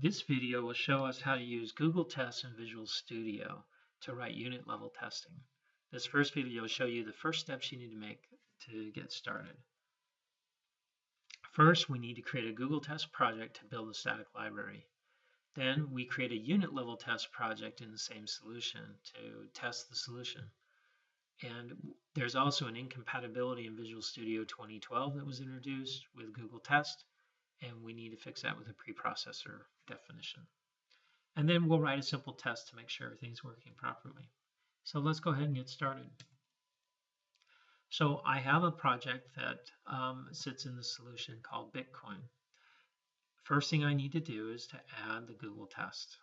This video will show us how to use GoogleTest and Visual Studio to write unit level testing. This first video will show you the first steps you need to make to get started. First, we need to create a GoogleTest project to build a static library. Then we create a unit level test project in the same solution to test the solution. And there's also an incompatibility in Visual Studio 2012 that was introduced with GoogleTest, and we need to fix that with a preprocessor definition. And then we'll write a simple test to make sure everything's working properly. So let's go ahead and get started. So I have a project that sits in the solution called Bitcoin. First thing I need to do is to add the Google test.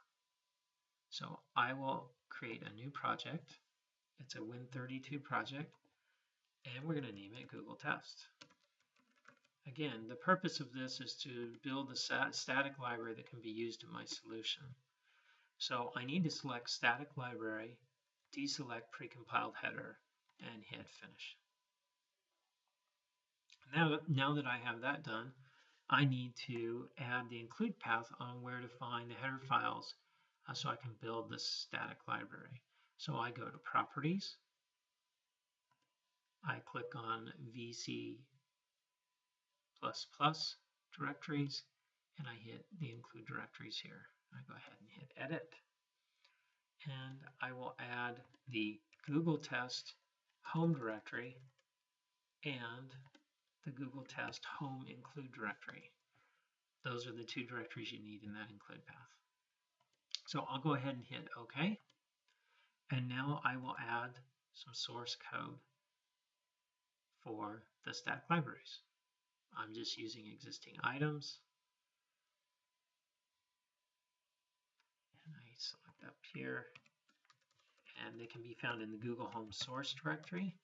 So I will create a new project. It's a Win32 project, and we're going to name it Google Test. Again, the purpose of this is to build a static library that can be used in my solution. So I need to select static library, deselect precompiled header, and hit finish. Now that I have that done, I need to add the include path on where to find the header files so I can build this static library. So I go to Properties, I click on VC++ directories, and I hit the include directories here. I go ahead and hit edit, and I will add the Google Test home directory and the Google Test home include directory. Those are the two directories you need in that include path. So I'll go ahead and hit OK, and now I will add some source code for the static libraries. I'm just using existing items, and I select up here, and they can be found in the Google Home source directory,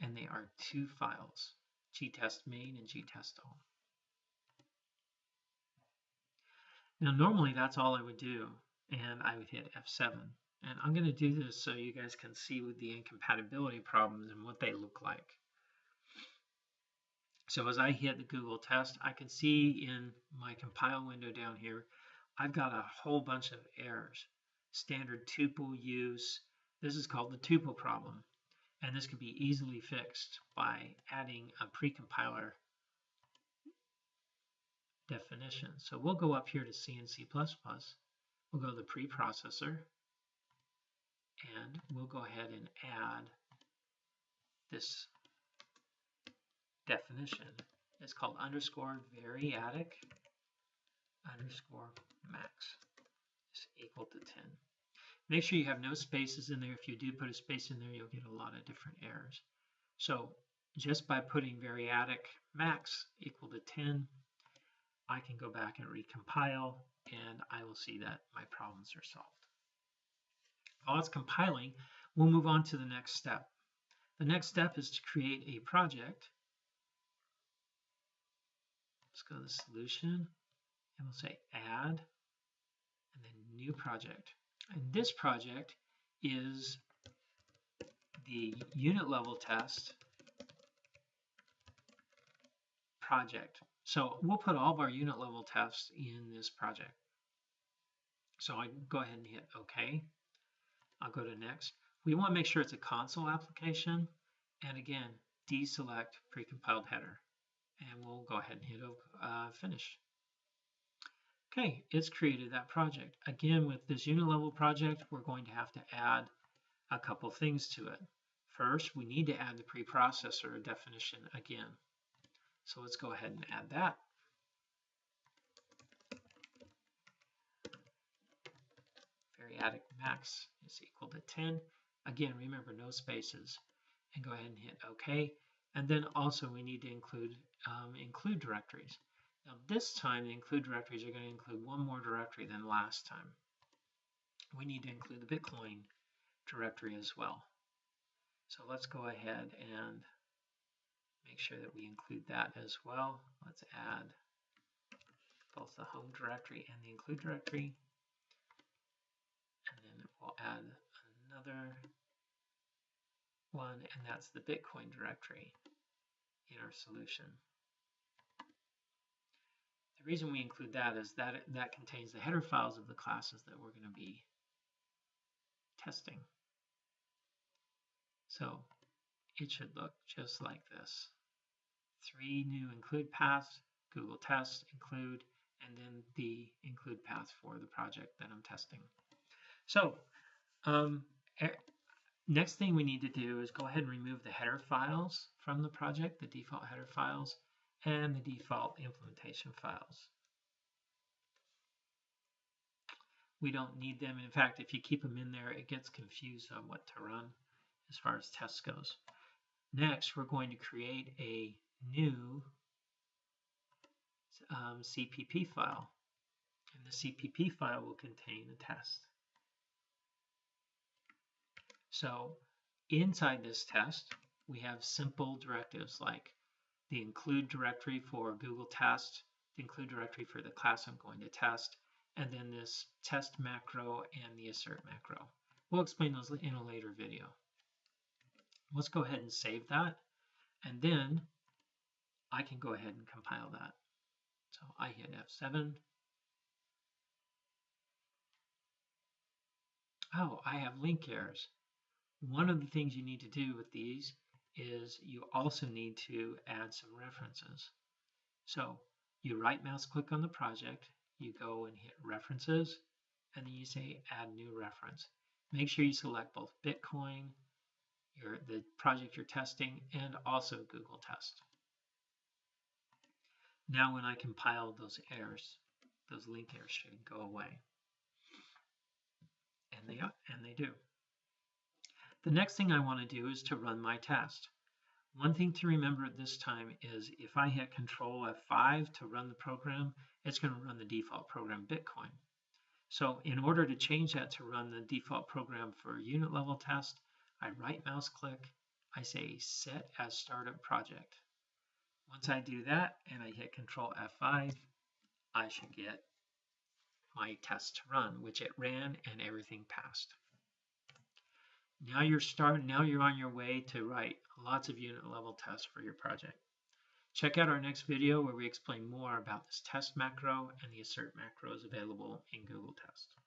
and they are two files, gtest-main and gtest-all. Now normally that's all I would do, and I would hit F7, and I'm going to do this so you guys can see with the incompatibility problems and what they look like. So as I hit the Google test, I can see in my compile window down here, I've got a whole bunch of errors. Standard tuple use. This is called the tuple problem. And this can be easily fixed by adding a precompiler definition. So we'll go up here to C and C++. We'll go to the preprocessor, and we'll go ahead and add this definition. It's called _variadic _max is equal to 10. Make sure you have no spaces in there. If you do put a space in there, you'll get a lot of different errors. So just by putting variadic max equal to 10, I can go back and recompile, and I will see that my problems are solved. While it's compiling, we'll move on to the next step. The next step is to create a project. Let's go to the solution, and we'll say add, and then new project. And this project is the unit level test project. So we'll put all of our unit level tests in this project. So I go ahead and hit OK. I'll go to next. We want to make sure it's a console application, and again, deselect precompiled header. And we'll go ahead and hit finish. Okay, it's created that project. Again, with this unit level project, we're going to have to add a couple things to it. First, we need to add the preprocessor definition again. So let's go ahead and add that. Variadic max is equal to 10. Again, remember no spaces. And go ahead and hit OK. And then also we need to include directories. Now this time the include directories are going to include one more directory than last time. We need to include the Bitcoin directory as well. So let's go ahead and make sure that we include that as well. Let's add both the home directory and the include directory. And then we'll add another one, and that's the Bitcoin directory in our solution. The reason we include that is that that contains the header files of the classes that we're going to be testing. So it should look just like this. 3 new include paths, GoogleTest include, and then the include path for the project that I'm testing. So next thing we need to do is go ahead and remove the header files from the project, the default header files, and the default implementation files. We don't need them. In fact, if you keep them in there, it gets confused on what to run as far as tests goes. Next, we're going to create a new CPP file, and the CPP file will contain a test. So inside this test, we have simple directives like the include directory for GoogleTest, the include directory for the class I'm going to test, and then this test macro and the assert macro. We'll explain those in a later video. Let's go ahead and save that, and then I can go ahead and compile that. So I hit F7. Oh, I have link errors. One of the things you need to do with these is you also need to add some references. So you right mouse click on the project, you go and hit references, and then you say add new reference. Make sure you select both Bitcoin, the project you're testing, and also GoogleTest. Now when I compile those errors, those link errors should go away. And they do. The next thing I want to do is to run my test. One thing to remember at this time is if I hit Control F5 to run the program, it's going to run the default program Bitcoin. So in order to change that to run the default program for unit level test, I right mouse click, I say set as startup project. Once I do that and I hit Control F5, I should get my test to run, which it ran and everything passed. Now you're on your way to write lots of unit level tests for your project. Check out our next video where we explain more about this test macro and the assert macros available in GoogleTest.